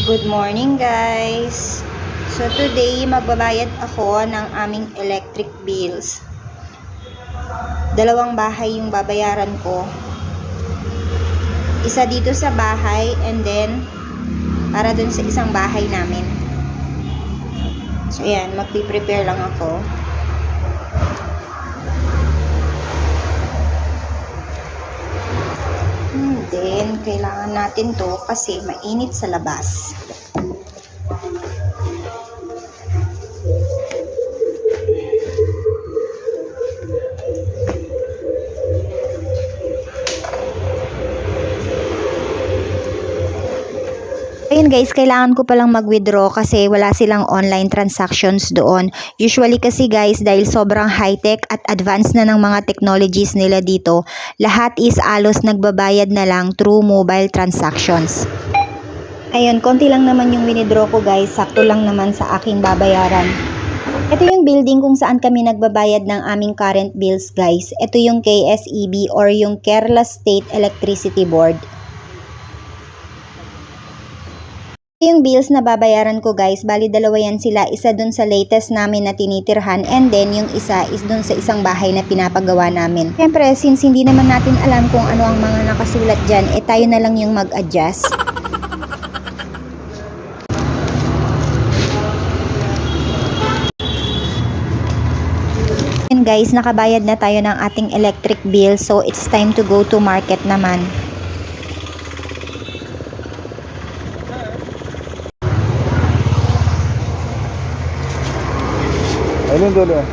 Good morning guys! So today magbabayad ako ng aming electric bills. Dalawang bahay yung babayaran ko. Isa dito sa bahay and then para dun sa isang bahay namin. So ayan, magpiprepare lang ako. Then kailangan natin to kasi mainit sa labas. Ayun guys, kailangan ko palang mag-withdraw kasi wala silang online transactions doon. Usually kasi guys, dahil sobrang high-tech at advanced na ng mga technologies nila dito, lahat is alos nagbabayad na lang through mobile transactions. Ayun, konti lang naman yung withdraw ko guys, sakto lang naman sa aking babayaran. Ito yung building kung saan kami nagbabayad ng aming current bills guys. Ito yung KSEB or yung Kerala State Electricity Board. Yung bills na babayaran ko guys, bali dalawa yan sila, isa dun sa latest namin na tinitirhan and then yung isa is dun sa isang bahay na pinapagawa namin. Siyempre, since hindi naman natin alam kung ano ang mga nakasulat dyan, tayo na lang yung mag-adjust. And guys, nakabayad na tayo ng ating electric bill, so it's time to go to market naman. Ayun doon.